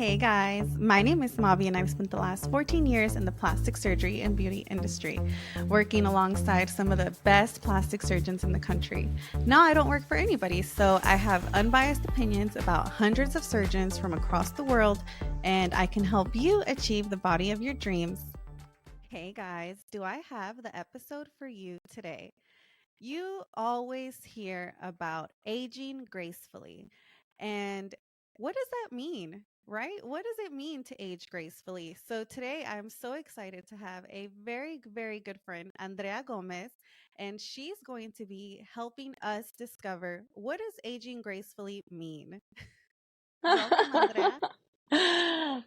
Hey guys, my name is Mavi and I've spent the last 14 years in the plastic surgery and beauty industry, working alongside some of the best plastic surgeons in the country. Now I don't work for anybody, so I have unbiased opinions about hundreds of surgeons from across the world, and I can help you achieve the body of your dreams. Hey guys, do I have the episode for you today? You always hear about aging gracefully. And what does that mean? Right? What does it mean to age gracefully? So today I'm so excited to have a very good friend, Andrea Gomez, and she's going to be helping us discover what does aging gracefully mean. Welcome, Andrea.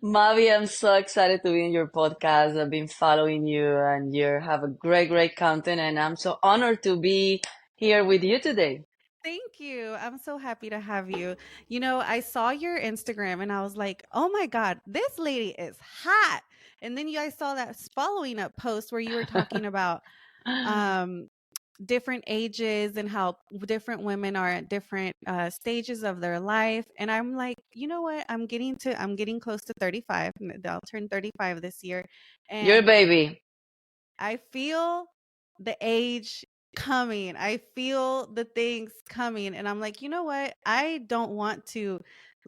Mavi, I'm so excited to be in your podcast. I've been following you and you have a great content, and I'm so honored to be here with you today. Thank you. I'm so happy to have you. I saw your Instagram and I was like, oh my God, this lady is hot. And then I saw that following up post where you were talking about um, different ages and how different women are at different stages of their life. And I'm like, you know what? I'm getting close to 35. I'll turn 35 this year. You're a And baby. I feel the age coming. I feel the things coming. And I'm like, you know what? I don't want to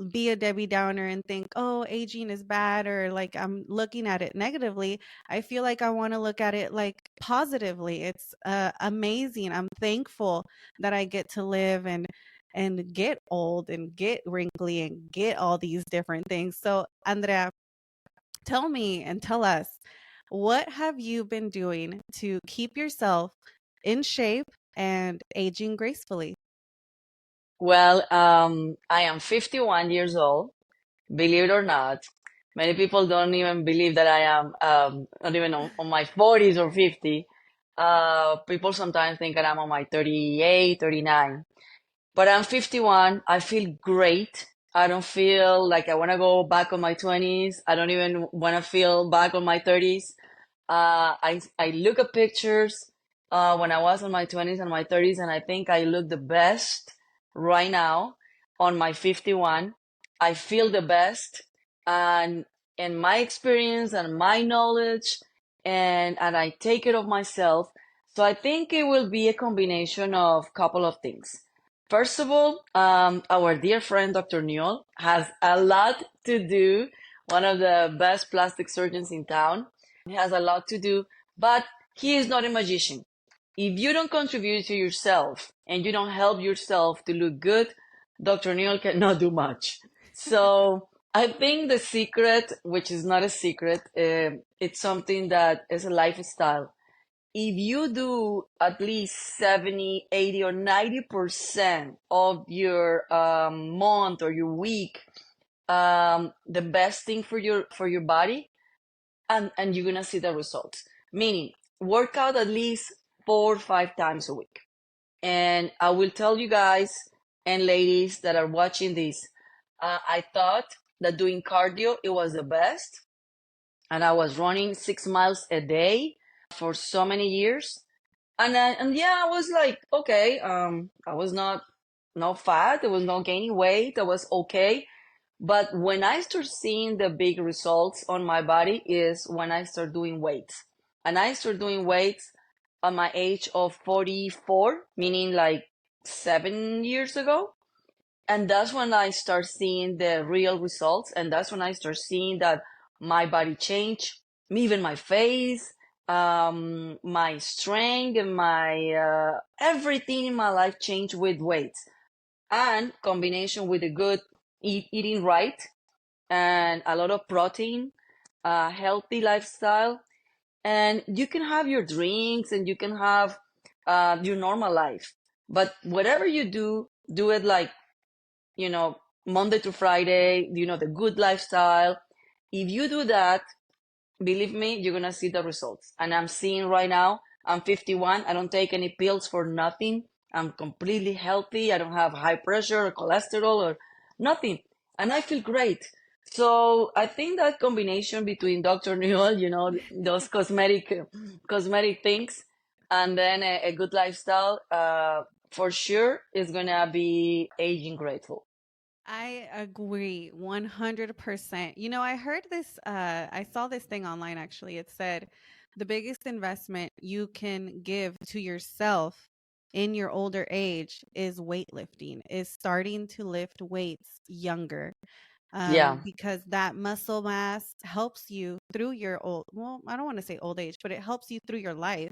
be a Debbie Downer and think, oh, aging is bad or like I'm looking at it negatively. I feel like I want to look at it like positively. It's amazing. I'm thankful that I get to live and get old and get wrinkly and get all these different things. So, Andrea, tell me and tell us, what have you been doing to keep yourself in shape and aging gracefully? I am 51 years old, believe it or not. Many people don't even believe that I am not even on my 40s or 50. People sometimes think that I'm on my 38, 39. But I'm 51. I feel great. I don't feel like I want to go back on my 20s. I don't even want to feel back on my 30s. I look at pictures when I was in my 20s and my 30s, and I think I look the best right now on my 51. I feel the best, and in my experience and my knowledge, and I take care of myself. So I think it will be a combination of couple of things. First of all, our dear friend Dr. Newell has a lot to do. One of the best plastic surgeons in town. He has a lot to do, but he is not a magician. If you don't contribute to yourself and you don't help yourself to look good, Dr. Newell cannot do much. So I think the secret, which is not a secret, it's something that is a lifestyle. If you do at least 70, 80, or 90% of your month or your week, the best thing for your body, and you're gonna see the results. Meaning, work out at least 4 or 5 times a week. And I will tell you guys and ladies that are watching this, I thought that doing cardio it was the best, and I was running 6 miles a day for so many years. And yeah, I was like, okay, I was not fat, I was not gaining weight, I was okay. But when I start seeing the big results on my body is when I start doing weights. And I start doing weights at my age of 44, meaning like 7 years ago. And that's when I start seeing the real results. And that's when I start seeing that my body change, even my face, my strength, and my everything in my life changed with weights. And combination with a good eating right and a lot of protein, a healthy lifestyle, and you can have your drinks and you can have your normal life. But whatever you do, do it like, you know, Monday to Friday, the good lifestyle. If you do that, believe me, you're gonna see the results. And I'm seeing right now, I'm 51. I don't take any pills for nothing. I'm completely healthy. I don't have high pressure or cholesterol or nothing. And I feel great. So I think that combination between Dr. Newell, those cosmetic things, and then a good lifestyle, for sure is gonna be aging grateful. I agree 100%. I heard this, I saw this thing online actually. It said the biggest investment you can give to yourself in your older age is weightlifting, is starting to lift weights younger. Yeah. Because that muscle mass helps you through your well, I don't want to say old age, but it helps you through your life,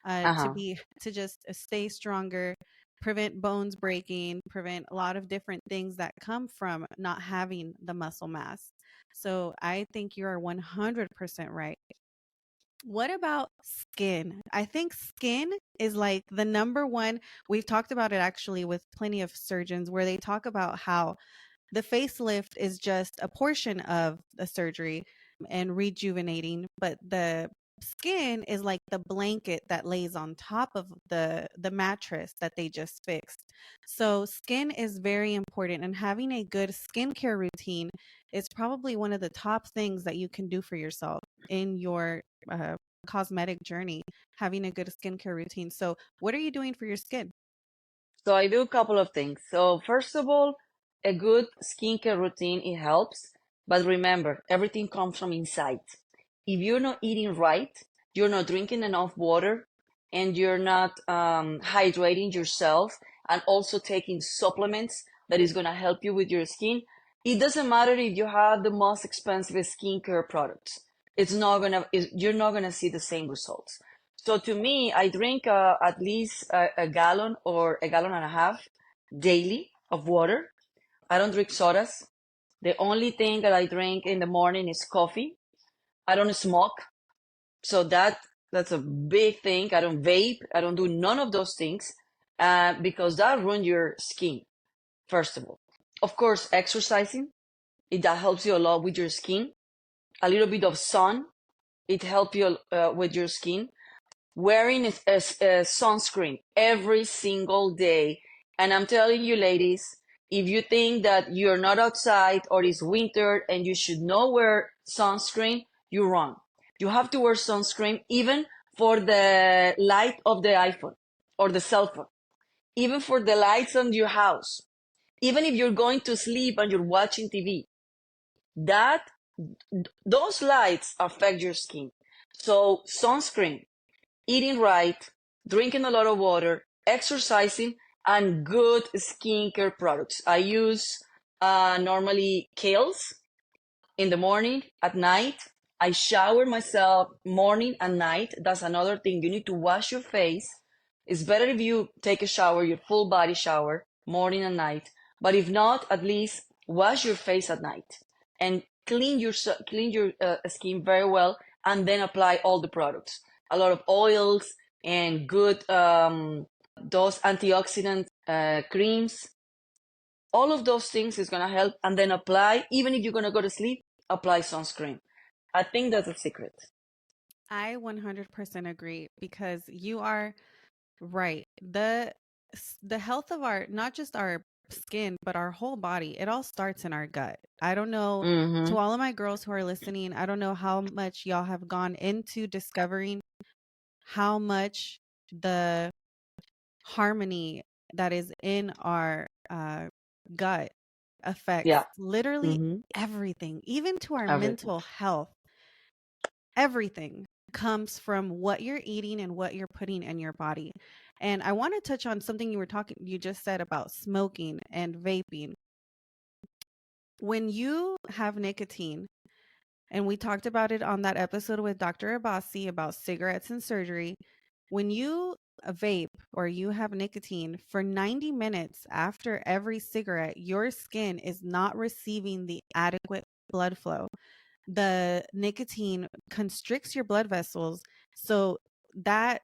Uh-huh. to just stay stronger, prevent bones breaking, prevent a lot of different things that come from not having the muscle mass. So I think you are 100% right. What about skin? I think skin is like the number one. We've talked about it actually with plenty of surgeons where they talk about how the facelift is just a portion of the surgery and rejuvenating, but the skin is like the blanket that lays on top of the mattress that they just fixed. So skin is very important, and having a good skincare routine is probably one of the top things that you can do for yourself in your cosmetic journey, having a good skincare routine. So what are you doing for your skin? So I do a couple of things. So first of all, a good skincare routine, it helps. But remember, everything comes from inside. If you're not eating right, you're not drinking enough water, and you're not hydrating yourself, and also taking supplements that is going to help you with your skin, it doesn't matter if you have the most expensive skincare products. You're not gonna see the same results. So to me, I drink at least a gallon or a gallon and a half daily of water. I don't drink sodas. The only thing that I drink in the morning is coffee. I don't smoke, so that's a big thing. I don't vape. I don't do none of those things, because that ruins your skin. First of all, of course, exercising, that helps you a lot with your skin. A little bit of sun, it helps you with your skin. Wearing a sunscreen every single day. And I'm telling you, ladies, if you think that you're not outside or it's winter and you should not wear sunscreen, you're wrong. You have to wear sunscreen even for the light of the iPhone or the cell phone, even for the lights on your house, even if you're going to sleep and you're watching TV. That those lights affect your skin. So sunscreen, eating right, drinking a lot of water, exercising, and good skincare products. I use normally Kales in the morning, at night. I shower myself morning and night. That's another thing. You need to wash your face. It's better if you take a shower, your full body shower, morning and night. But if not, at least wash your face at night and clean your skin very well, and then apply all the products. A lot of oils and good those antioxidant creams. All of those things is gonna help, and then apply. Even if you're gonna go to sleep, apply sunscreen. I think that's a secret. I 100% agree because you are right. The health of our, not just our skin, but our whole body, it all starts in our gut. I don't know, to Mm-hmm. all of my girls who are listening, I don't know how much y'all have gone into discovering how much the harmony that is in our gut affects Yeah. literally Mm-hmm. everything, even to our Everything. mental health. Everything comes from what you're eating and what you're putting in your body. And I want to touch on something you just said about smoking and vaping. When you have nicotine, and we talked about it on that episode with Dr. Abbasi about cigarettes and surgery, when you vape or you have nicotine for 90 minutes after every cigarette, your skin is not receiving the adequate blood flow. The nicotine constricts your blood vessels. So that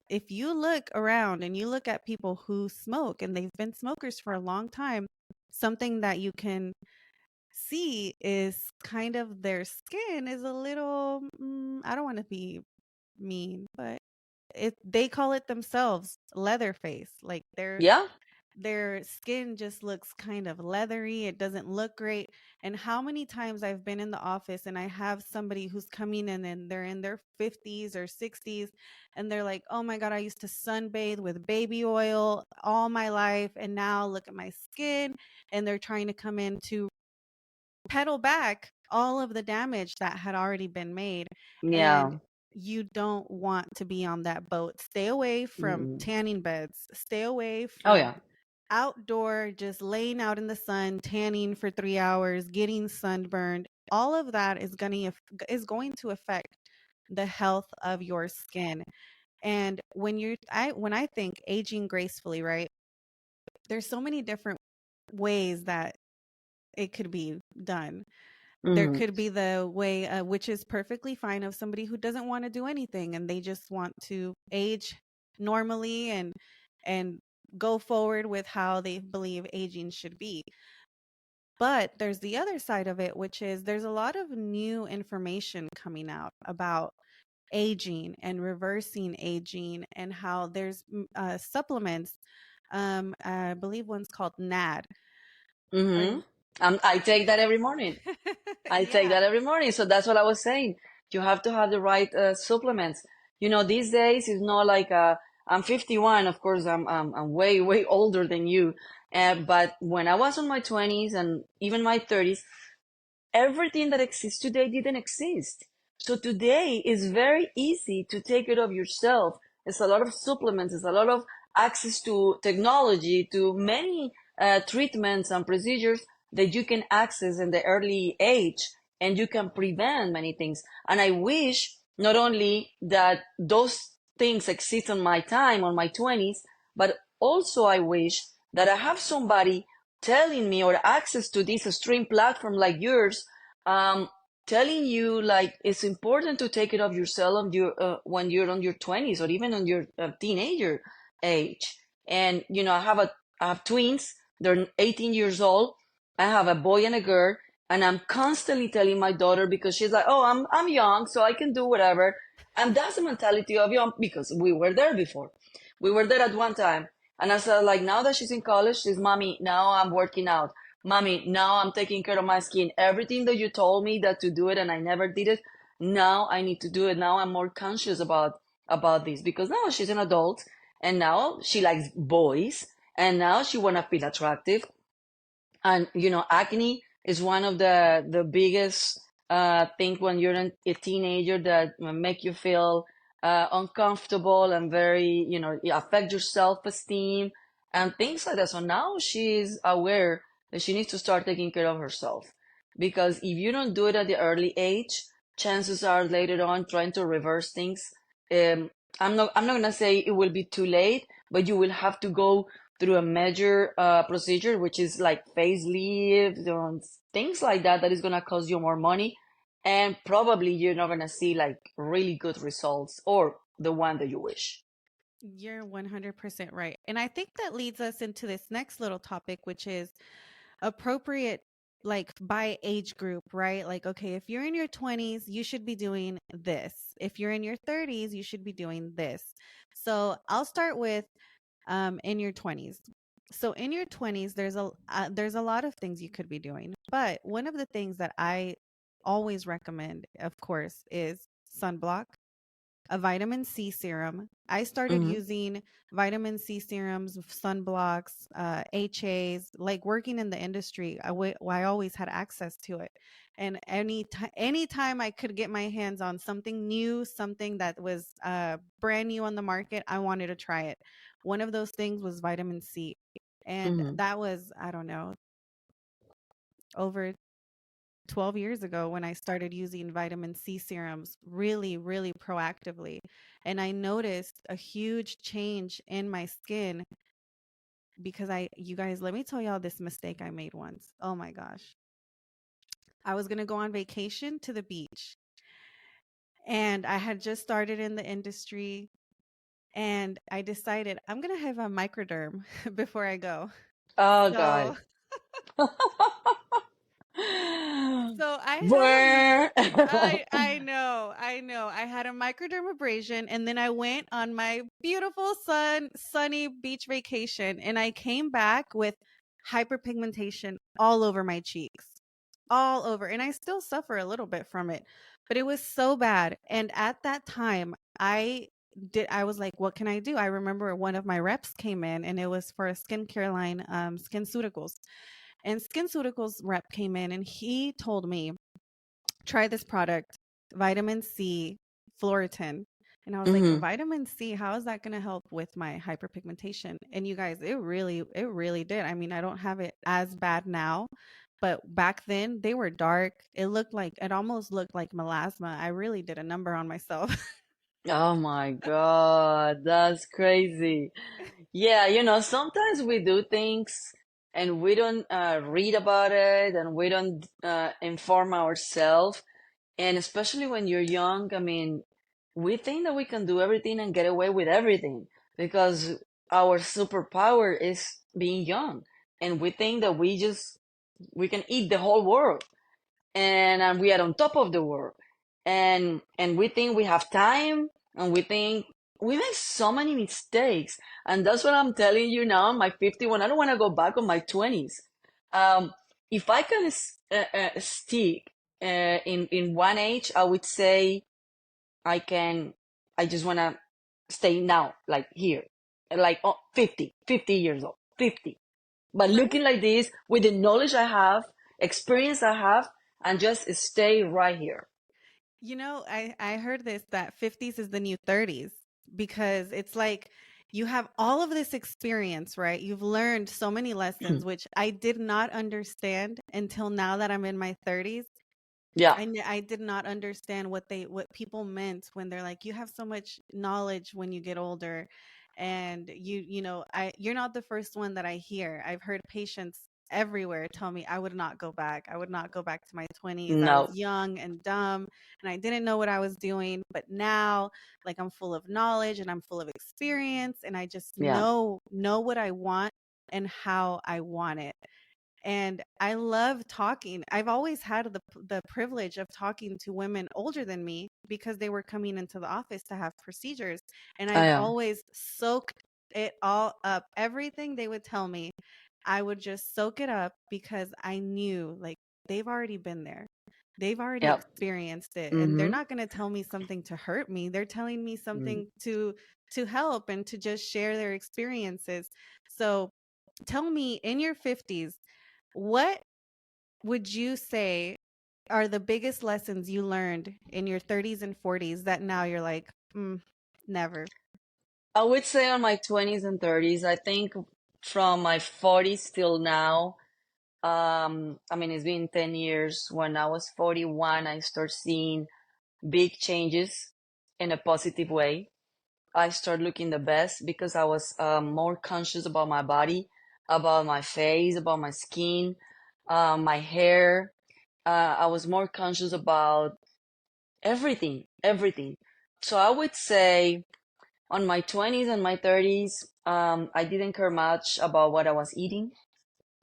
if you look around and you look at people who smoke and they've been smokers for a long time, something that you can see is kind of their skin is a little, I don't want to be mean, but they call it themselves leather face. Like Yeah. their skin just looks kind of leathery. It doesn't look great. And how many times I've been in the office and I have somebody who's coming in and they're in their 50s or 60s and they're like, "Oh my God, I used to sunbathe with baby oil all my life and now look at my skin." And they're trying to come in to pedal back all of the damage that had already been made. And Yeah. you don't want to be on that boat. Stay away from Mm-mm. tanning beds. Stay away Oh from yeah. outdoor, just laying out in the sun, tanning for 3 hours, getting sunburned. All of that is going to affect the health of your skin. And when I think aging gracefully, right? There's so many different ways that it could be done. There Mm-hmm. could be the way, which is perfectly fine, of somebody who doesn't want to do anything and they just want to age normally and go forward with how they believe aging should be. But there's the other side of it, which is there's a lot of new information coming out about aging and reversing aging and how there's supplements. I believe one's called NAD. Are Mm-hmm. you? I take that every morning. I take Yeah. that every morning. So that's what I was saying. You have to have the right supplements. These days it's not like I'm 51. Of course, I'm way way older than you. But when I was in my 20s and even my 30s, everything that exists today didn't exist. So today is very easy to take care of yourself. It's a lot of supplements, it's a lot of access to technology, to many treatments and procedures that you can access in the early age, and you can prevent many things. And I wish not only that those things exist on my time, on my 20s, but also I wish that I have somebody telling me, or access to this stream platform like yours, um, telling you like it's important to take care of yourself on when you're on your 20s or even on your teenager age. And I have twins. They're 18 years old. I have a boy and a girl, and I'm constantly telling my daughter, because she's like, "Oh, I'm young, so I can do whatever." And that's the mentality of young, because we were there before. We were there at one time. And I said, like, now that she's in college, she's, "Mommy, now I'm working out. Mommy, now I'm taking care of my skin. Everything that you told me that to do it and I never did it, now I need to do it. Now I'm more conscious about this, because now she's an adult and now she likes boys and now she wanna feel attractive. And acne is one of the biggest things when you're a teenager that make you feel uncomfortable and very, it affect your self-esteem and things like that. So now she's aware that she needs to start taking care of herself, because if you don't do it at the early age, chances are later on trying to reverse things. um, I'm not gonna say it will be too late, but you will have to go through a major procedure, which is like facelift and things like that, that is going to cost you more money. And probably you're not going to see like really good results or the one that you wish. You're 100% right. And I think that leads us into this next little topic, which is appropriate, like by age group, right? Like, okay, if you're in your 20s, you should be doing this. If you're in your 30s, you should be doing this. So I'll start with in your 20s. So in your 20s, there's a lot of things you could be doing. But one of the things that I always recommend, of course, is sunblock, a vitamin C serum. I started Hmm. using vitamin C serums, sunblocks, HAs, like working in the industry. I always had access to it. And anytime I could get my hands on something new, something that was brand new on the market, I wanted to try it. One of those things was vitamin C. And Hmm. that was, I don't know, over 12 years ago when I started using vitamin C serums really, really proactively. And I noticed a huge change in my skin because you guys, let me tell y'all this mistake I made once. Oh my gosh. I was going to go on vacation to the beach and I had just started in the industry and I decided I'm going to have a microderm before I go. Oh So God. So I had a Burr. I know. I had a microdermabrasion and then I went on my beautiful sunny beach vacation and I came back with hyperpigmentation all over my cheeks. All over. And I still suffer a little bit from it. But it was so bad. And at that time, I was like, what can I do? I remember one of my reps came in and it was for a skincare line, SkinCeuticals. And SkinCeuticals rep came in and he told me, try this product, vitamin C, Floritin. And I was like, Hmm. vitamin C, how is that going to help with my hyperpigmentation? And you guys, it really did. I mean, I don't have it as bad now, but back then they were dark. It almost looked like melasma. I really did a number on myself. Oh my God, that's crazy. Yeah, sometimes we do things and we don't read about it and we don't inform ourselves. And especially when you're young, I mean, we think that we can do everything and get away with everything because our superpower is being young. And we think that we can eat the whole world and we are on top of the world. And we think we have time and we think we make so many mistakes. And that's what I'm telling you now, my 51. I don't want to go back on my 20s. Um, if I can stick in one age, I would say I can, I just want to stay now, like here, like 50 years old, 50. But Right. looking like this, with the knowledge I have, experience I have, and just stay right here. I heard this that 50s is the new 30s because it's like you have all of this experience, right? You've learned so many lessons, which I did not understand until now that I'm in my 30s. Yeah, I did not understand what people meant when they're like, you have so much knowledge when you get older, and you're not the first one that I hear. I've heard patients everywhere tell me I would not go back. I would not go back to my 20s. I was no, young and dumb and I didn't know what I was doing, but now like I'm full of knowledge and I'm full of experience and I just yeah, know what I want and how I want it. And I love talking. I've always had the privilege of talking to women older than me because they were coming into the office to have procedures, and I I've am. always soaked it all up. Everything they would tell me, I would just soak it up because I knew like they've already been there. They've already Yep. experienced it, and they're Mm-hmm. not going to tell me something to hurt me. They're telling me something to help and to just share their experiences. So, tell me in your 50s, what would you say are the biggest lessons you learned in your 30s and 40s that now you're like, never? I would say on my 20s and 30s, I think from my 40s till now, I mean, it's been 10 years. When I was 41, I started seeing big changes in a positive way. I started looking the best because I was more conscious about my body, about my face, about my skin, my hair. I was more conscious about everything, everything. So I would say on my 20s and my 30s, I didn't care much about what I was eating.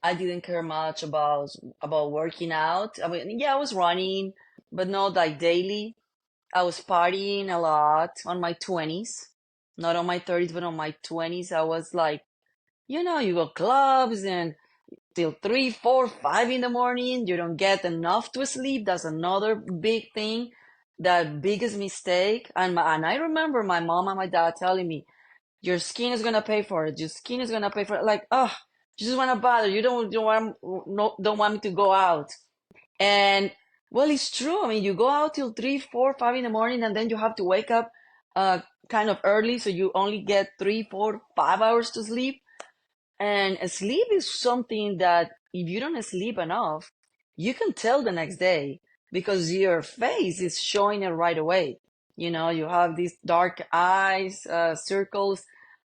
I didn't care much about working out. I mean, yeah, I was running, but not like daily. I was partying a lot on my 20s, not on my 30s, but on my 20s. I was like, you go clubs and till 3, 4, 5 in the morning. You don't get enough to sleep. That's another big thing, the biggest mistake. And I remember my mom and my dad telling me, your skin is gonna pay for it. Your skin is gonna pay for it. Like, oh, you just wanna bother. You don't want no, don't want me to go out. And well, it's true. I mean, you go out till 3, 4, 5 in the morning, and then you have to wake up uh kind of early, so you only get 3, 4, 5 hours to sleep. And sleep is something that if you don't sleep enough, you can tell the next day because your face is showing it right away. You have these dark eyes, circles,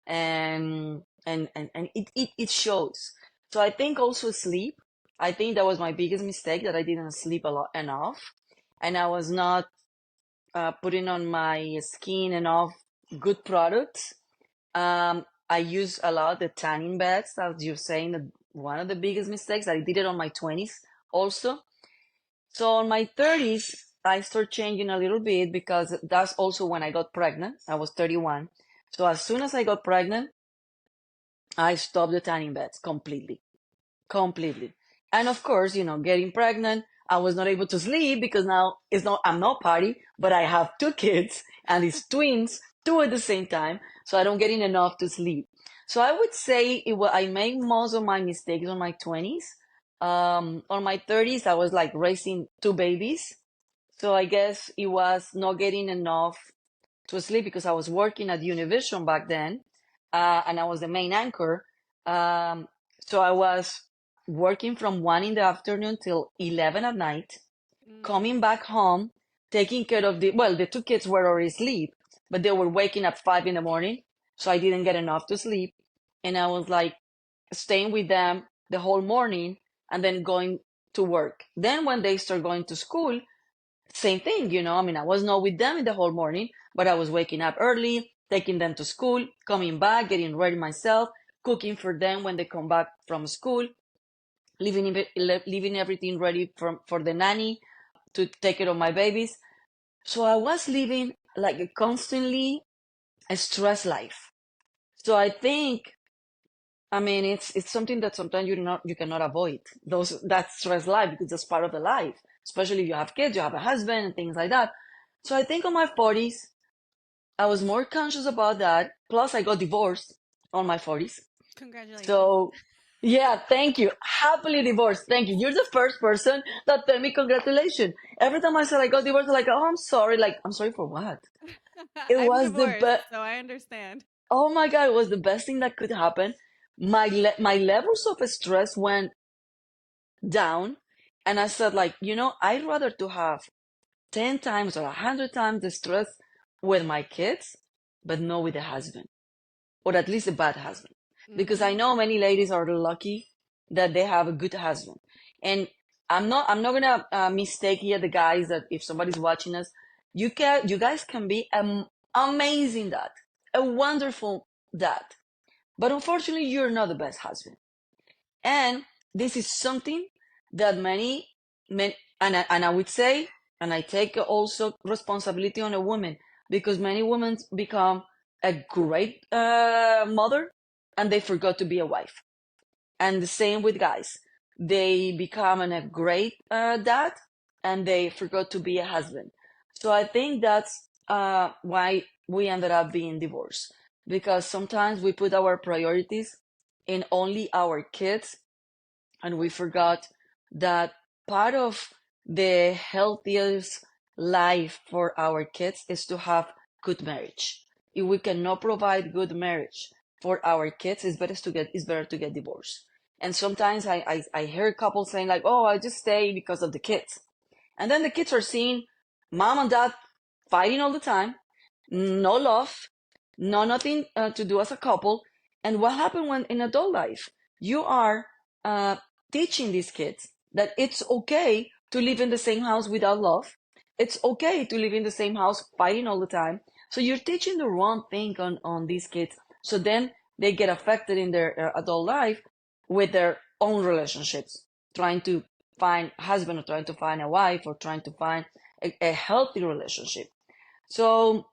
and it shows. So I think also sleep. I think that was my biggest mistake, that I didn't sleep a lot enough, and I was not putting on my skin enough good products. I use a lot the tanning beds, as you're saying, that one of the biggest mistakes. I did it on my 20s also. So on my 30s, I start changing a little bit because that's also when I got pregnant. I was 31. So as soon as I got pregnant, I stopped the tanning beds completely. Completely. And of course, getting pregnant, I was not able to sleep because now I'm not party, but I have two kids and it's twins, two at the same time. So I don't get in enough to sleep. So I would say I made most of my mistakes on my 20s. On my 30s, I was like raising two babies. So I guess it was not getting enough to sleep because I was working at Univision back then, and I was the main anchor. Um, so I was working from 1 in the afternoon till 11 at night, Mm. coming back home, taking care of the two kids were already asleep, but they were waking up 5 in the morning, so I didn't get enough to sleep. And I was like staying with them the whole morning and then going to work. Then when they start going to school, same thing. I mean, I was not with them in the whole morning, but I was waking up early, taking them to school, coming back, getting ready myself, cooking for them when they come back from school, leaving everything ready for the nanny to take care of my babies. So I was living like a constantly a stress life. So I think, I mean, it's something that sometimes you cannot avoid that stress life because that's part of the life. Especially if you have kids, you have a husband and things like that. So I think on my 40s, I was more conscious about that. Plus, I got divorced on my 40s. Congratulations. So, yeah, thank you. Happily divorced. Thank you. You're the first person that tell me congratulations. Every time I said I got divorced, I'm like, oh, I'm sorry. Like, I'm sorry for what? It I'm was the divorced, best. so I understand. Oh my God, it was the best thing that could happen. My levels of stress went down, and I said, like, I'd rather to have 10 times or 100 times the stress with my kids, but not with the husband, or at least a bad husband. Because I Hmm. know many ladies are lucky that they have a good husband. And I'm not gonna mistake here the guys that if somebody's watching us, you guys can be amazing dad, a wonderful dad. But unfortunately, you're not the best husband. And this is something that many men, and I would say, and I take also responsibility on a woman because many women become a great mother and they forgot to be a wife. And the same with guys. They become a great dad and they forgot to be a husband. So I think that's why we ended up being divorced because sometimes we put our priorities in only our kids and we forgot that part of the healthiest life for our kids is to have good marriage. If we cannot provide good marriage for our kids, it's better to get divorced. And sometimes I hear couples saying like, "Oh, I just stay because of the kids," and then the kids are seeing mom and dad fighting all the time, no love, nothing to do as a couple. And what happened when in adult life you are uh, teaching these kids that it's okay to live in the same house without love. It's okay to live in the same house fighting all the time. So you're teaching the wrong thing on these kids. So then they get affected in their adult life with their own relationships, trying to find a husband or trying to find a wife or trying to find a healthy relationship. So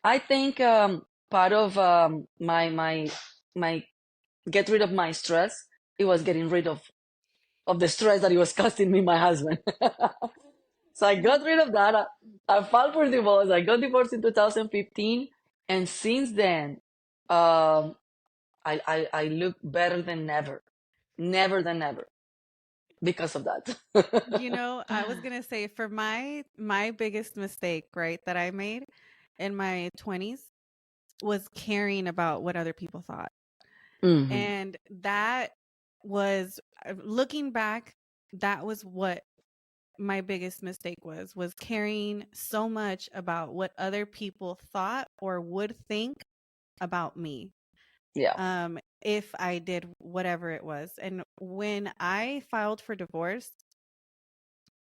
I think part of my get rid of my stress, it was getting rid of the stress that it was costing me my husband. So I got rid of that. I filed for divorce. I got divorced in 2015, and since then, um, I look better than ever, never than ever because of that. I was gonna say for my biggest mistake, right, that I made in my 20s was caring about what other people thought. Hmm. And that was looking back, that was what my biggest mistake was caring so much about what other people thought or would think about me. Yeah. If I did whatever it was. And when I filed for divorce,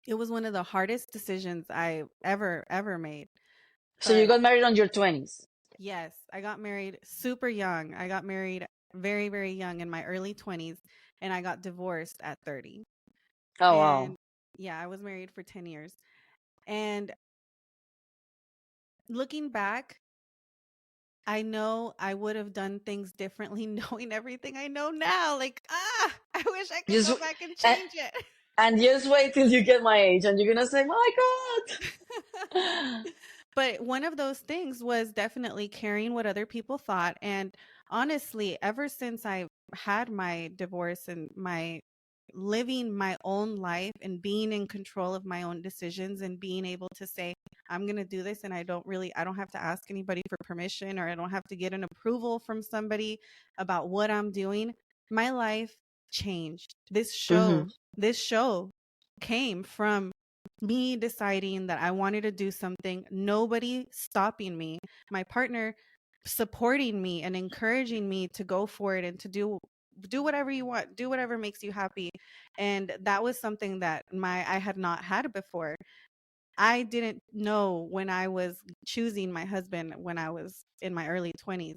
it was one of the hardest decisions I ever made. So you But got married on your 20s. yes, I got married super young. I got married very young in my early 20s and I got divorced at 30. Oh And wow. Yeah, I was married for 10 years. And looking back, I know I would have done things differently knowing everything I know now. Like, I wish I could Just go back and and, change it. and just wait till you get my age, and you're gonna say, "My God." But one of those things was definitely caring what other people thought. And honestly, ever since I had my divorce and my living my own life and being in control of my own decisions and being able to say, I'm going to do this and I don't have to ask anybody for permission or I don't have to get an approval from somebody about what I'm doing. My life changed. Hmm. This show came from me deciding that I wanted to do something, nobody stopping me, my partner supporting me and encouraging me to go for it and to do whatever you want, do whatever makes you happy. And that was something that my I had not had before. I didn't know when I was choosing my husband when I was in my early 20s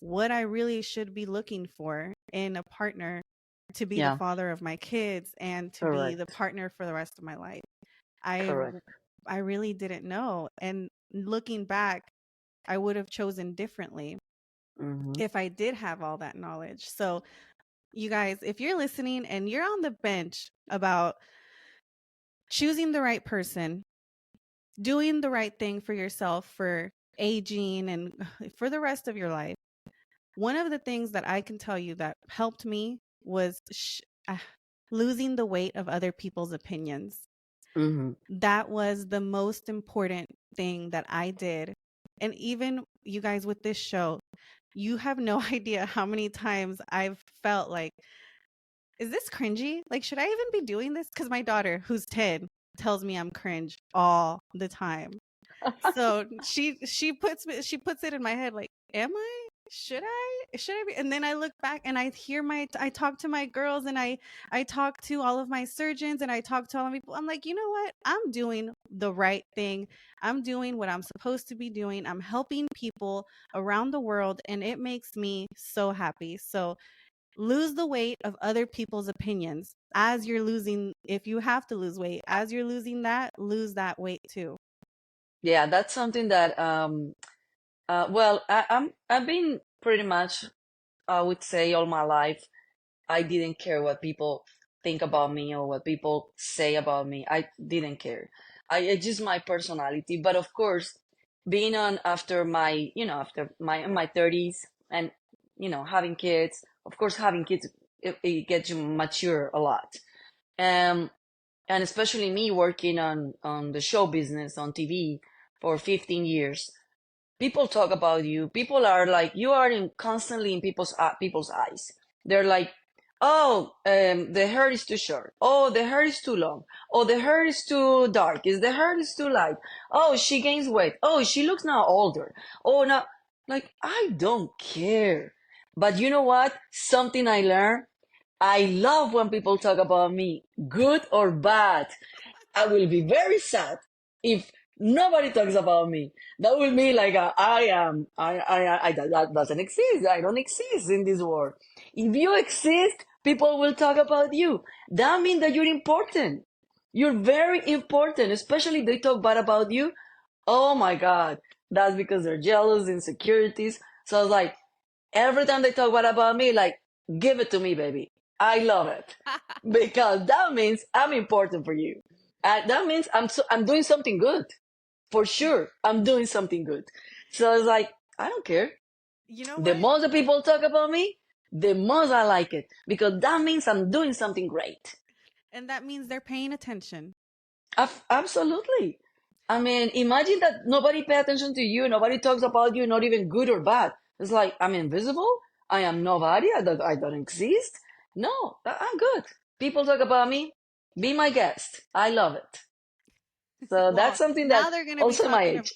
what I really should be looking for in a partner to be the Yeah, father of my kids and to be the correct, partner for the rest of my life. I correct. I really didn't know. And looking back, I would have chosen differently Hmm. if I did have all that knowledge. So, you guys, if you're listening and you're on the bench about choosing the right person, doing the right thing for yourself for aging and for the rest of your life, one of the things that I can tell you that helped me was losing the weight of other people's opinions. Hmm. That was the most important thing that I did. And even you guys with this show, you have no idea how many times I've felt like, is this cringy? Like, should I even be doing this? Because my daughter, who's 10, tells me I'm cringe all the time. So she puts it in my head like, am I? Should I be? And then I look back and I talk to my girls and I talk to all of my surgeons and I talk to all of people. I'm like, you know what? I'm doing the right thing. I'm doing what I'm supposed to be doing. I'm helping people around the world and it makes me so happy. So lose the weight of other people's opinions as you're losing, if you have to lose weight, as you're losing that, lose that weight too. Yeah, that's something that well, I've been pretty much, I would say, all my life. I didn't care what people think about me or what people say about me. I didn't care. It's just my personality. But of course, being on after my, after my 30s and, having kids, of course, having kids, it gets you mature a lot. Um, and especially me working on the show business on TV for 15 years. People talk about you. People are like, you are constantly in people's eyes. They're like, oh, the hair is too short. Oh, the hair is too long. Oh, the hair is too dark. Is the hair is too light? Oh, she gains weight. Oh, she looks now older. Oh, now, like, I don't care. But you know what? Something I learned. I love when people talk about me, good or bad. I will be very sad if nobody talks about me. That will be like I am. That doesn't exist. I don't exist in this world. If you exist, people will talk about you. That means that you're important. You're very important, especially if they talk bad about you. Oh my God. That's because they're jealous, insecurities. So I was like, every time they talk bad about me, like, give it to me, baby. I love it because that means I'm important for you. That means I'm doing something good for sure. I'm doing something good. So it's like I don't care. You know The what? more the people talk about me, the more I like it because that means I'm doing something great. And that means they're paying attention. Absolutely. I mean, imagine that nobody pay attention to you, nobody talks about you, not even good or bad. It's like I'm invisible. I am nobody. I don't exist. No, I'm good. People talk about me. Be my guest. I love it. So that's Well, something that also my age.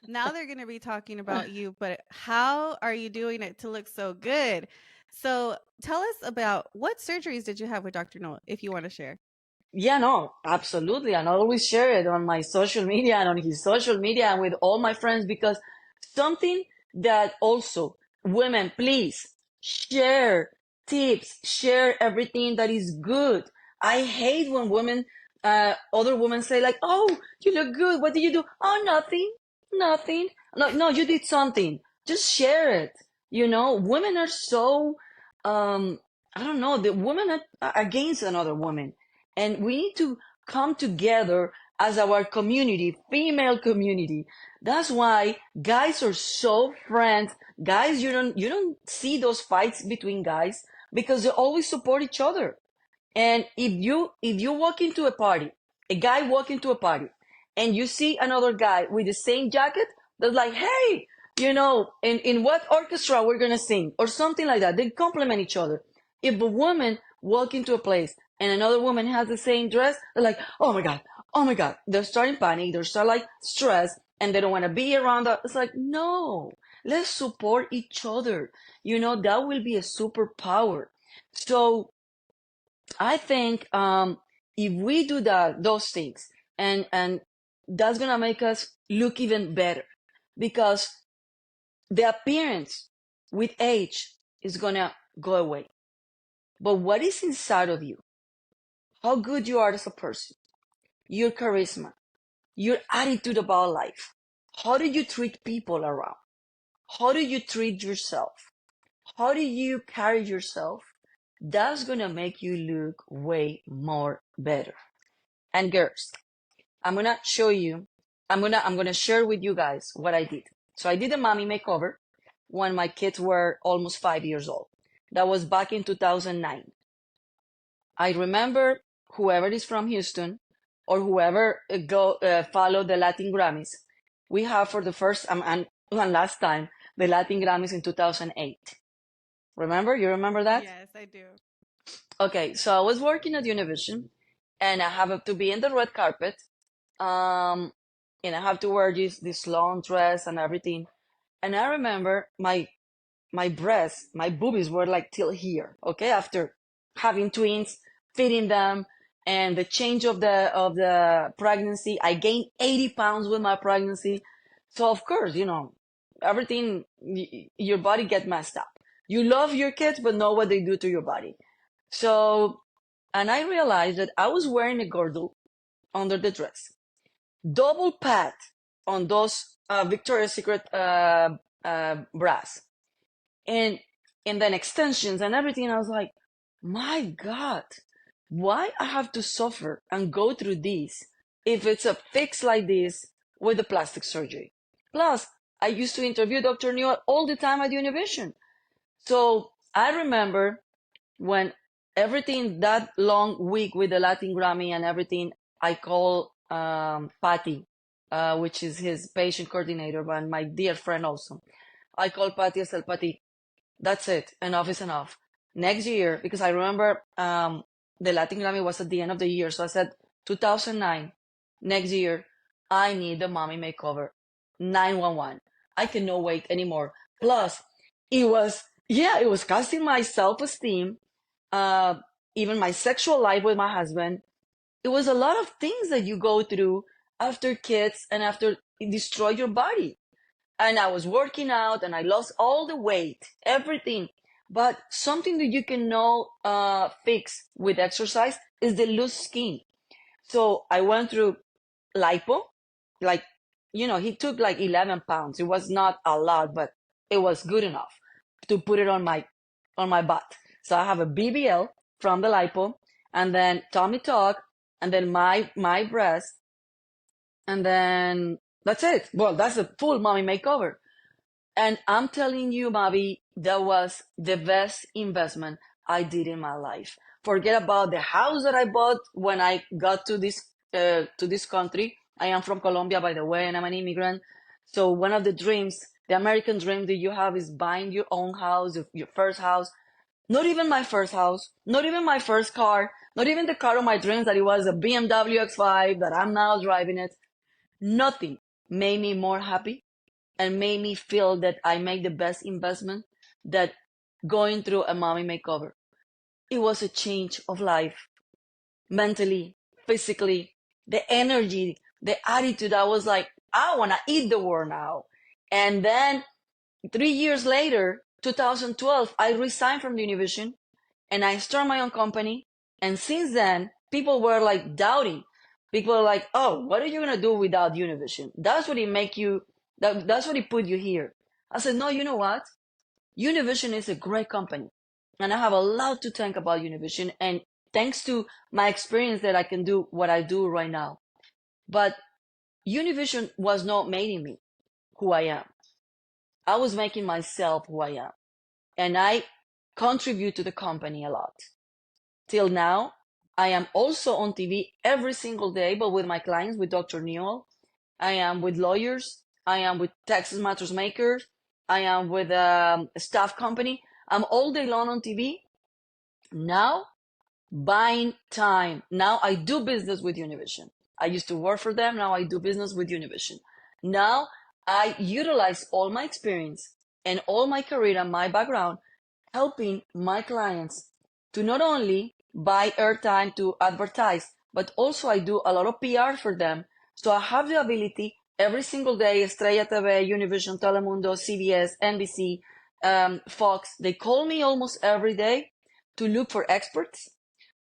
now they're going to be talking about you, but how are you doing it to look so good? So, tell us about what surgeries did you have with Dr. Noel if you want to share. Yeah, no, absolutely. And I always share it on my social media and on his social media and with all my friends because something that also women, please share tips, share everything that is good. I hate when women other women say like, "Oh, you look good. What did you do?" "Oh, nothing, nothing." No, no, you did something. Just share it. Women are so, um, I don't know, the women are against another woman, and we need to come together as our community, female community. That's why guys are so friends. Guys, you don't see those fights between guys because they always support each other. And if you walk into a party, a guy walk into a party, and you see another guy with the same jacket, that's like, hey, in what orchestra we're gonna sing or something like that. They complement each other. If a woman walk into a place and another woman has the same dress, they're like, oh my god, oh my god. They're starting panic. They're starting like stress, and they don't want to be around that. It's like, no, let's support each other. That will be a superpower. So I think if we do those things, and that's gonna make us look even better, because the appearance with age is gonna go away. But what is inside of you, how good you are as a person, your charisma, your attitude about life, how do you treat people around, how do you treat yourself, how do you carry yourself, that's gonna make you look way more better. And girls, I'm gonna show you. I'm gonna share with you guys what I did. So I did a mommy makeover when my kids were almost 5 years old. That was back in 2009. I remember whoever is from Houston or whoever go follow the Latin Grammys. We have for the first and last time the Latin Grammys in 2008. Remember? You remember that? Yes, I do. Okay, so I was working at Univision, and I have to be in the red carpet. Um, and I have to wear this long dress and everything. And I remember my breasts, my boobies were like till here. Okay, after having twins, feeding them, and the change of the pregnancy, I gained 80 pounds with my pregnancy. So of course, everything, your body get messed up. You love your kids, but know what they do to your body. So, and I realized that I was wearing a girdle under the dress, double pad on those Victoria's Secret bras, and then extensions and everything. I was like, my God, why I have to suffer and go through this if it's a fix like this with the plastic surgery? Plus, I used to interview Dr. Newell all the time at Univision. So I remember when everything that long week with the Latin Grammy and everything, I call Patty, which is his patient coordinator, and my dear friend also. I call Patty. I said, Patty, that's it. Enough is enough. Next year, because I remember the Latin Grammy was at the end of the year, so I said 2009. Next year, I need the mommy makeover. 911. I cannot wait anymore. Plus, it was casting my self-esteem, uh, even my sexual life with my husband. It was a lot of things that you go through after kids and after it destroy your body. And I was working out and I lost all the weight, everything. But something that you can now fix with exercise is the loose skin. So I went through lipo, like, he took like 11 pounds. It was not a lot, but it was good enough to put it on my butt. So I have a BBL from the lipo, and then tummy tuck, and then my breast, and then that's it. Well, that's a full mommy makeover. And I'm telling you, Mavi, that was the best investment I did in my life. Forget about the house that I bought when I got to this country. I am from Colombia, by the way, and I'm an immigrant. So one of the dreams, the American dream that you have, is buying your own house, your first house. Not even my first house, not even my first car, not even the car of my dreams that it was a BMW X5 that I'm now driving it. Nothing made me more happy and made me feel that I make the best investment that going through a mommy makeover. It was a change of life, mentally, physically, the energy, the attitude. I was like, I want to eat the world now. And then 3 years later, 2012, I resigned from the Univision and I started my own company. And since then, people were like doubting. People are like, oh, what are you gonna do without Univision? That's what it make you. That's what it put you here. I said, no, you know what? Univision is a great company, and I have a lot to thank about Univision, and thanks to my experience that I can do what I do right now. But Univision was not making me who I am. I was making myself who I am, and I contribute to the company a lot. Till now, I am also on TV every single day, but with my clients, with Dr. Newell. I am with lawyers. I am with Texas Matters Makers. I am with a staff company. I'm all day long on TV. Now, buying time. Now I do business with Univision. I used to work for them. Now I do business with Univision. Now I utilize all my experience and all my career and my background helping my clients to not only buy airtime to advertise, but also I do a lot of PR for them. So I have the ability every single day, Estrella TV, Univision, Telemundo, CBS, NBC, Fox, they call me almost every day to look for experts,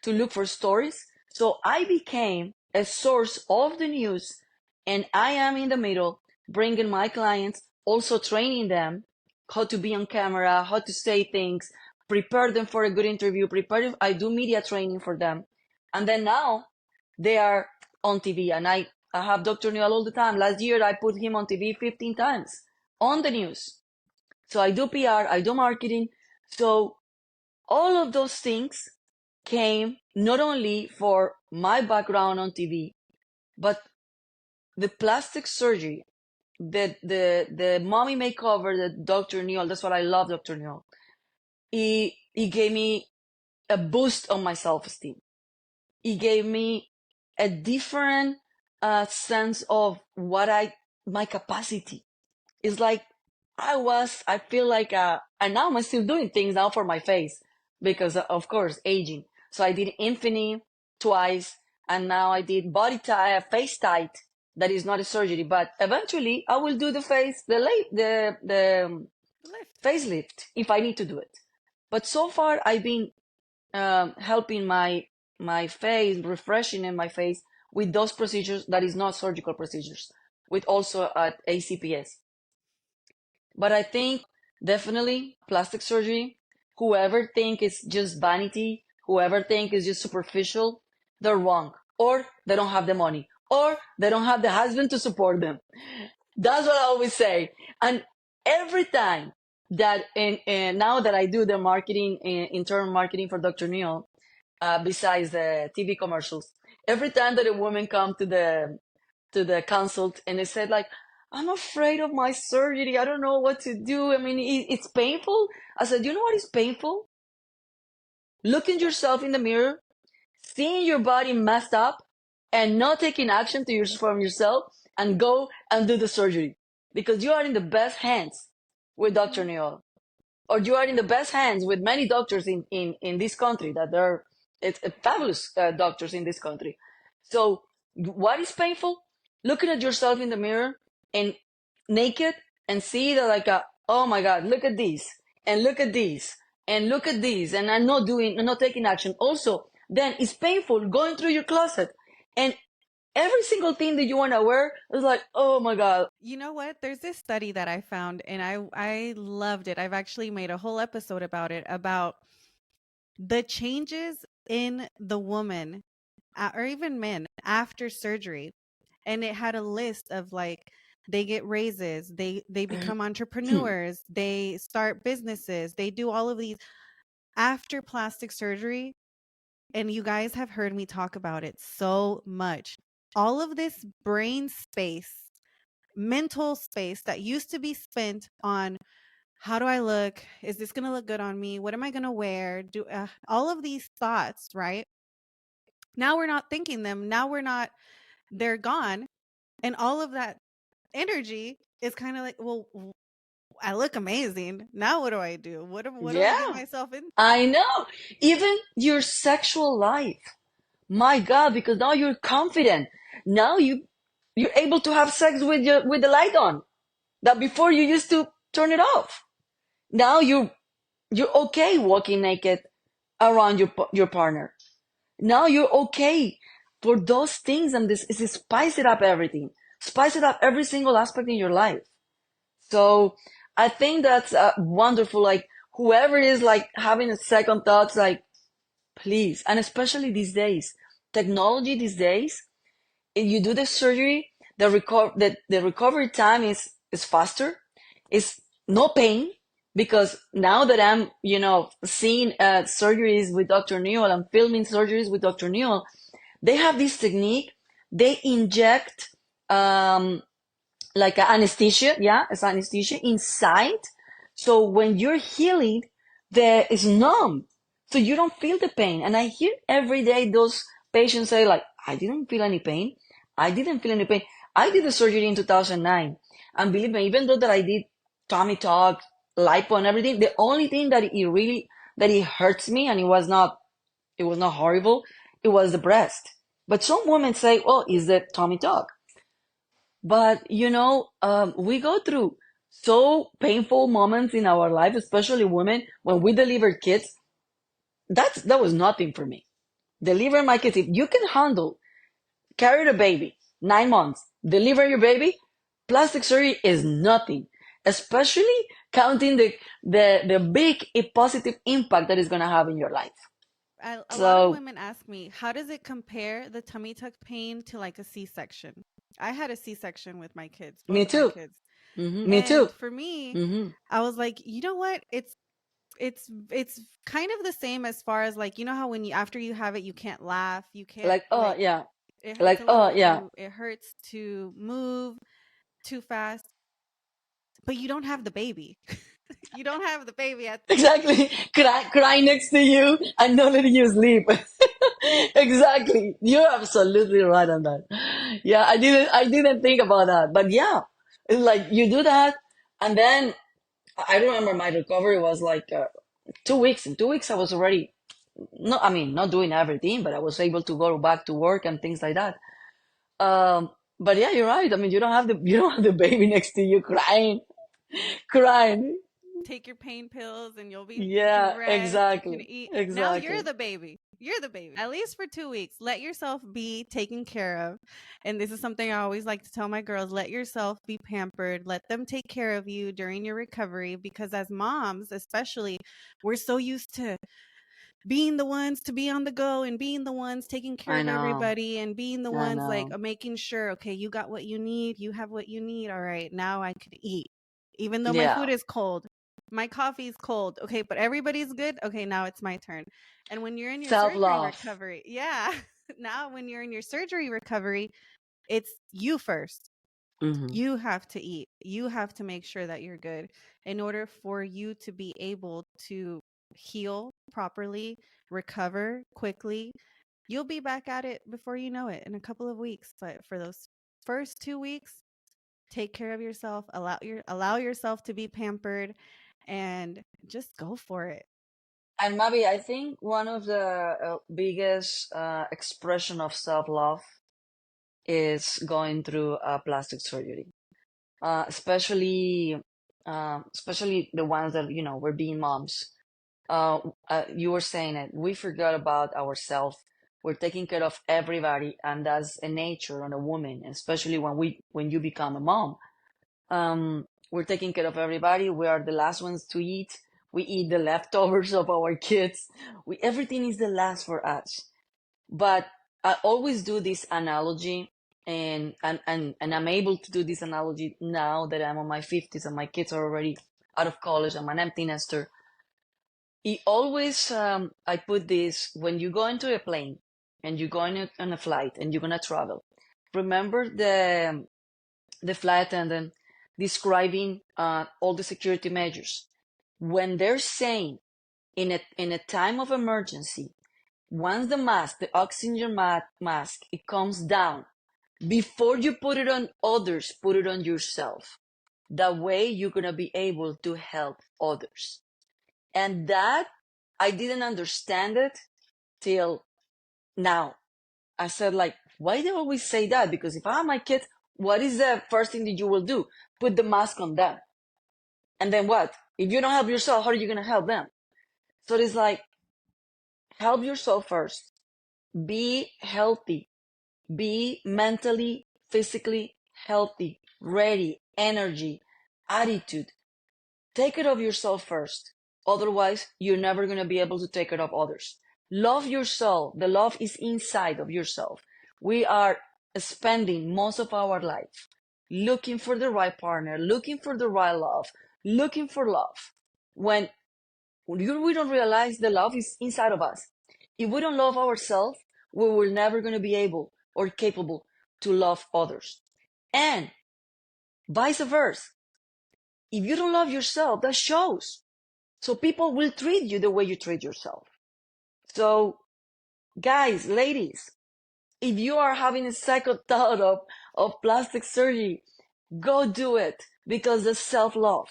to look for stories. So I became a source of the news, and I am in the middle, bringing my clients, also training them how to be on camera, how to say things, prepare them for a good interview, prepare them. I do media training for them. And then now they are on TV, and I have Dr. Newell all the time. Last year, I put him on TV 15 times on the news. So I do PR, I do marketing. So all of those things came not only for my background on TV, but the plastic surgery, the mommy makeover, the Dr. Newell. That's what I love, Dr. Newell. He gave me a boost on my self-esteem. He gave me a different sense of my capacity. It's like I feel like, and now I'm still doing things now for my face because of course, aging. So I did Infinity twice, and now I did face tight. That is not a surgery, but eventually I will do the face, the Lift. facelift if I need to do it. But so far I've been helping my face, refreshing in my face with those procedures that is not surgical procedures, with also at ACPS. But I think definitely plastic surgery, whoever think it's just vanity, whoever think it's just superficial, they're wrong. Or they don't have the money. Or they don't have the husband to support them. That's what I always say. And every time that, now that I do the marketing, internal marketing for Dr. Neil, besides the TV commercials, every time that a woman come to the consult and they said like, I'm afraid of my surgery. I don't know what to do. I mean, it's painful. I said, you know what is painful? Looking yourself in the mirror, seeing your body messed up, and not taking action from yourself and go and do the surgery because you are in the best hands with Dr. Mhm. Neo, or you are in the best hands with many doctors in this country that are it's fabulous doctors in this country. So what is painful? Looking at yourself in the mirror and naked and see that like oh my God, look at this and look at this and look at this, and I'm not taking action. Also, then it's painful going through your closet and every single thing that you want to wear is like, oh my God. You know what? There's this study that I found and I loved it. I've actually made a whole episode about it, about the changes in the woman, or even men, after surgery. And it had a list of like, they get raises, they become entrepreneurs, they start businesses, they do all of these after plastic surgery. And you guys have heard me talk about it so much. All of this brain space, mental space that used to be spent on, how do I look? Is this going to look good on me? What am I going to wear? Do all of these thoughts, right? Now we're not thinking them. Now we're not, they're gone. And all of that energy is kind of like, well, I look amazing. Now what do I do? What do I get Yeah, myself in? I know. Even your sexual life. My God, because now you're confident. Now you're able to have sex with the light on. That before you used to turn it off. Now you're okay walking naked around your partner. Now you're okay for those things, and this is spice it up everything, spice it up every single aspect in your life. So I think that's wonderful. Like whoever is like having a second thoughts, like please, and especially these days, technology these days, if you do the surgery, the recovery time is faster. It's no pain because now that I'm, seeing surgeries with Dr. Newell, I'm filming surgeries with Dr. Newell. They have this technique. They inject um, like anesthesia, yeah, it's anesthesia inside. So when you're healing, there is numb, so you don't feel the pain. And I hear every day those patients say like, I didn't feel any pain. I didn't feel any pain. I did the surgery in 2009, and believe me, even though that I did tummy tuck, lipo, and everything, the only thing that it hurts me, and it was not horrible, it was the breast. But some women say, oh, is the tummy tuck. But we go through so painful moments in our life, especially women, when we deliver kids. That was nothing for me. Deliver my kids. If you can handle carry the baby 9 months, deliver your baby, plastic surgery is nothing. Especially counting the big positive impact that is gonna have in your life. A lot of So women ask me, how does it compare the tummy tuck pain to like a C-section? I had a C-section with my kids, me both of my too. kids. Me too. And for me, Hmm. I was like, you know what? It's kind of the same as far as like, you know how when you after you have it, you can't laugh, you can't Like oh like yeah, it hurts like a oh little yeah. to it hurts to move too fast, but you don't have the baby. You don't have the baby at Exactly. Cry next to you and not letting you sleep. Exactly. You're absolutely right on that. Yeah, I didn't think about that. But yeah, it's like you do that, and then I remember my recovery was like 2 weeks. In 2 weeks I was already not doing everything, but I was able to go back to work and things like that. But yeah, you're right. I mean, you don't have the baby next to you crying, crying. take your pain pills and you can Yeah, rest, you can exactly. eat. Now you're Exactly. the baby. You're the baby. At least for 2 weeks. Let yourself be taken care of. And this is something I always like to tell my girls, let yourself be pampered. Let them take care of you during your recovery because as moms, especially, we're so used to being the ones to be on the go and being the ones taking care I of know. everybody and being the I ones like know. making sure, okay, you got what you need, you have what you need. All right, now I could eat. Even though my Yeah. food is cold, my coffee is cold. Okay, but everybody's good. Okay, now it's my turn. And when you're in your surgery Self-love. recovery, yeah, now when you're in your surgery recovery, it's you first. Hmm. You have to eat. You have to make sure that you're good in order for you to be able to heal properly, recover quickly. You'll be back at it before you know it in a couple of weeks. But for those first 2 weeks, take care of yourself, allow yourself to be pampered and just go for it. And maybe I think one of the biggest expression of self-love is going through plastic surgery, especially the ones that we're being moms. You were saying it. We forgot about ourselves. We're taking care of everybody, and that's a nature on a woman, especially when you become a mom. We're taking care of everybody. We are the last ones to eat. We eat the leftovers of our kids. Everything is the last for us. But I always do this analogy, and I'm able to do this analogy now that I'm on my 50s and my kids are already out of college. I'm an empty nester. It always I put this when you go into a plane and you're going on a flight and you're gonna travel. Remember the flight attendant describing all the security measures. When they're saying in a time of emergency, once the oxygen mask, it comes down, before you put it on others, put it on yourself. That way you're gonna be able to help others. And that I didn't understand it till now. I said like, why they always say that? Because if I have my kids, what is the first thing that you will do? Put the mask on them. And then what? If you don't help yourself, how are you going to help them? So it's like, help yourself first. Be healthy. Be mentally, physically healthy, ready, energy, attitude. Take care of yourself first. Otherwise, you're never going to be able to take care of others. Love yourself. The love is inside of yourself. We are spending most of our life looking for the right partner, looking for the right love, looking for love. When we don't realize the love is inside of us. If we don't love ourselves, we will never going to be able or capable to love others. And vice versa. If you don't love yourself, that shows. So people will treat you the way you treat yourself. So guys, ladies, if you are having a second thought of plastic surgery, go do it because it's self-love.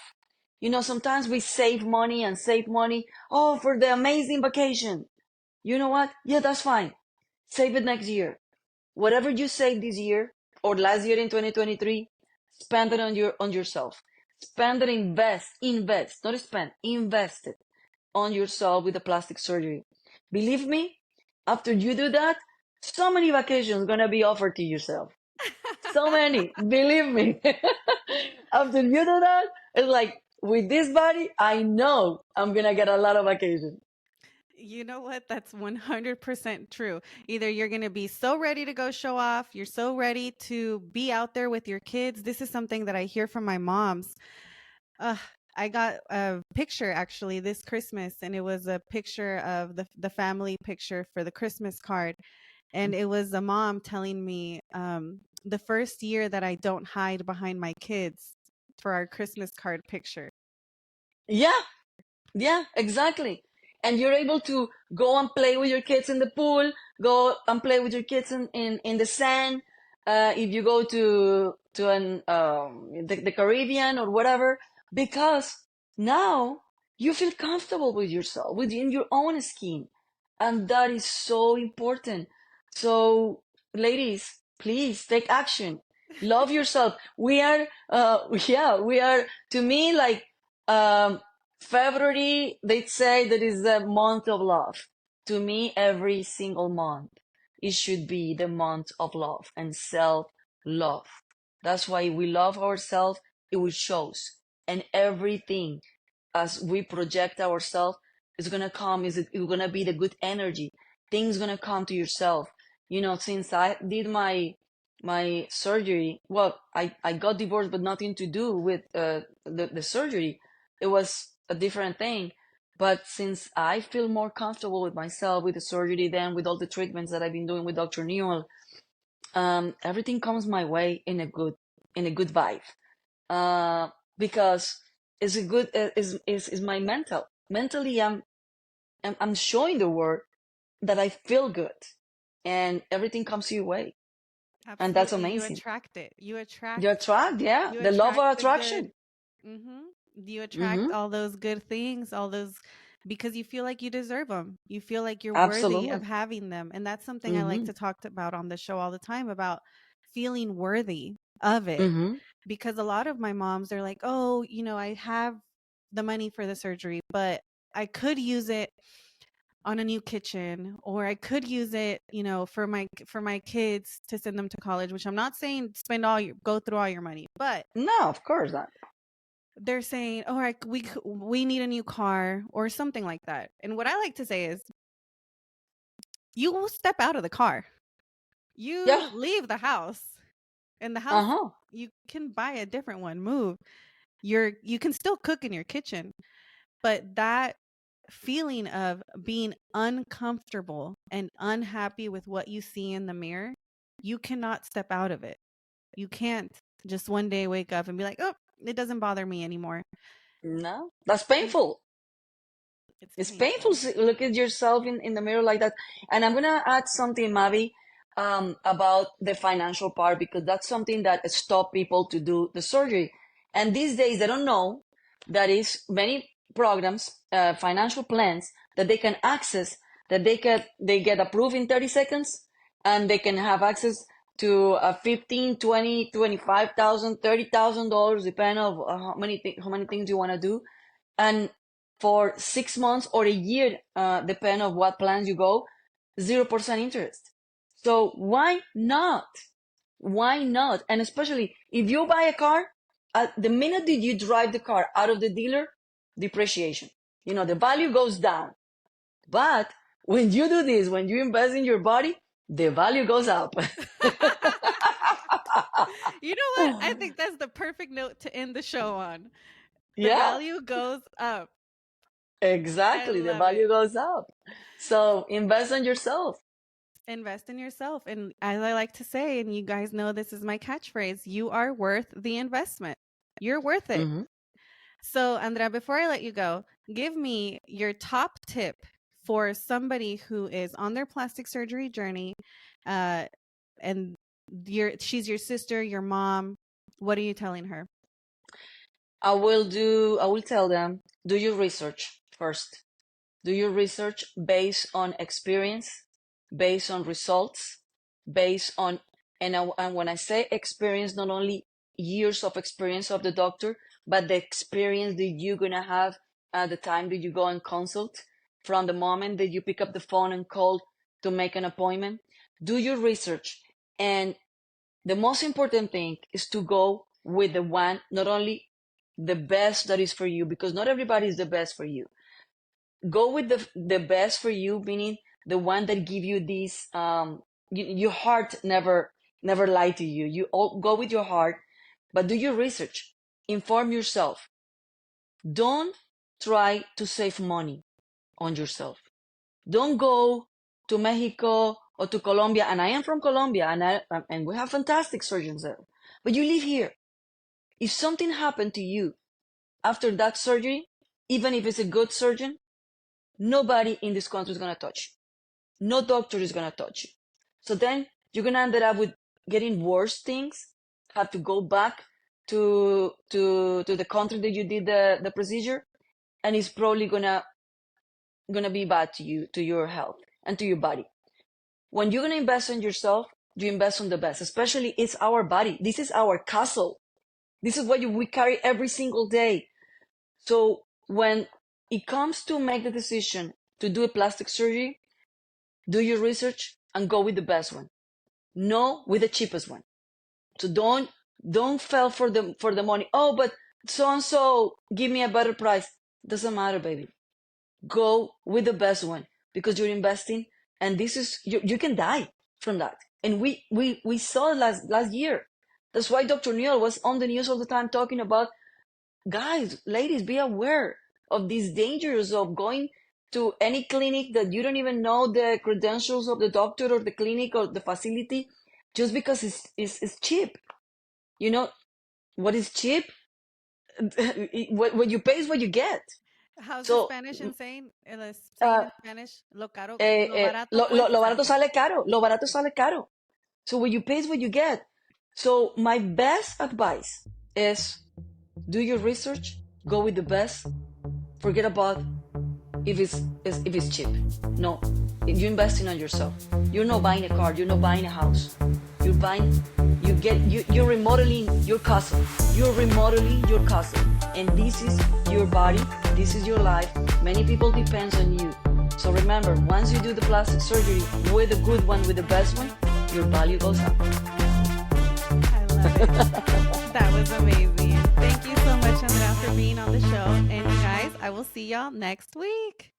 You know, sometimes we save money and save money. Oh, for the amazing vacation. You know what? Yeah, that's fine. Save it next year. Whatever you save this year or last year in 2023, spend it on yourself. Spend it, invest, not spend, invest it on yourself with the plastic surgery. Believe me, after you do that, so many vacations gonna be offered to yourself. So many, believe me. After you do that, it's like with this body, I know I'm gonna get a lot of vacations. You know what? That's 100% true. Either you're going to be so ready to go show off, you're so ready to be out there with your kids. This is something that I hear from my moms. Uh, I got a picture actually this Christmas, and it was a picture of the family picture for the Christmas card. And it was a mom telling me the first year that I don't hide behind my kids for our Christmas card picture. Yeah, yeah, exactly. And you're able to go and play with your kids in the pool, go and play with your kids in the sand. If you go to the Caribbean or whatever, because now you feel comfortable with yourself, within your own skin. And that is so important. So, ladies, please take action. Love yourself. We are, yeah, we are, to me, like, um, February, they say that is the month of love. To me, every single month, it should be the month of love and self-love. That's why we love ourselves, it will shows. And everything as we project ourselves is gonna come, is it gonna be the good energy. Things gonna come to yourself. You know, since I did my surgery, well, I got divorced, but nothing to do with the surgery. It was a different thing. But since I feel more comfortable with myself, with the surgery, than with all the treatments that I've been doing with Dr. Newell, everything comes my way in a good vibe. Uh, because it's a good is my mentally I'm showing the world that I feel good, and everything comes your way, and that's Absolutely. You amazing. attract it. You attract, yeah, You the love attract of the good. attraction. Mhm. You attract Mm-hmm. all those good things, all those because you feel like you deserve them. You feel like you're worthy of Absolutely. having them. And that's something I like Mm-hmm. to talk about on the show all the time about feeling worthy of it. Mm-hmm. Because a lot of my moms are like, "Oh, I have the money for the surgery, but I could use it on a new kitchen, or I could use it, for my kids to send them to college," which I'm not saying go through all your money, but No, of course not. they're saying, "Oh, we need a new car," or something like that. And what I like to say is, you will step out of the car. Yeah. You leave the house. In the house, Uh-huh. you can buy a different one. Move. You can still cook in your kitchen, but that feeling of being uncomfortable and unhappy with what you see in the mirror, you cannot step out of it. You can't just one day wake up and be like, "Oh, it doesn't bother me anymore." No, that's You painful. It's It's painful painful. to look at yourself in the mirror like that. And I'm gonna add something, Mavi, about the financial part, because that's something that stop people to do the surgery. And these days they don't know that is many programs, financial plans that they can access, that they get approved in 30 seconds, and they can have access to 15, 20, 25,000, $30,000, depending on how many things you want to do. And for 6 months or a year, depending on what plans you go, 0% interest. So why not? Why not? And especially if you buy a car, the minute that you drive the car out of the dealer, depreciation. The value goes down. But when you do this, when you invest in your body, the value goes up. You know what? I think that's the perfect note to end the show on. The Yeah, value goes up. I exactly. The love value it. goes up. So invest in yourself. Invest in yourself. And as I like to say, and you guys know this is my catchphrase, you are worth the investment. You're worth it. Hmm. So, Andrea, before I let you go, give me your top tip for somebody who is on their plastic surgery journey, uh, and she's your sister, your mom. What are you telling her? I will tell them, do your research first. Do your research based on experience, based on results, based on, and when I say experience, not only years of experience of the doctor, but the experience that you're gonna have at the time that you go and consult, from the moment that you pick up the phone and call to make an appointment. Do your research. And the most important thing is to go with the one, not only the best that is for you, because not everybody is the best for you. Go with the best for you, meaning the one that give you this, your heart never lie to you. You all go with your heart, but do your research, inform yourself. Don't try to save money on yourself. Don't go to Mexico or to Colombia, and I am from Colombia, and we have fantastic surgeons there, but you live here. If something happened to you after that surgery, even if it's a good surgeon, nobody in this country is going to touch you. No doctor is going to touch you. So then you're going to end up with getting worse things, have to go back to the country that you did the procedure, and it's probably gonna be bad to you, to your health, and to your body. When you're gonna invest in yourself, you invest on the best. Especially, it's our body. This is our castle. This is what we carry every single day. So when it comes to make the decision to do a plastic surgery, do your research and go with the best one. No, with the cheapest one. So don't fall for the money. Oh, but so and so give me a better price. Doesn't matter, baby. Go with the best one, because you're investing, and this is you can die from that. And we saw it last year. That's why Dr. Neil was on the news all the time talking about, guys, ladies, be aware of these dangers of going to any clinic that you don't even know the credentials of the doctor or the clinic or the facility, just because it's cheap. You know what is cheap? What you pay is what you get. How's the So Spanish in saying? The saying uh, in Spanish, lo barato lo cuesta. barato sale caro. Lo barato sale caro. So what you pay is what you get. So my best advice is, do your research, go with the best, forget about if it's cheap. No, you're investing on yourself. You're not buying a car. You're not buying a house. You're buying. You're remodeling your castle. You're remodeling your castle, and this is your body. This is your life. Many people depends on you. So remember, once you do the plastic surgery with a good one, with the best one, your value goes up. I love it. That was amazing. Thank you so much, Andrea, for being on the show. And you guys, I will see y'all next week.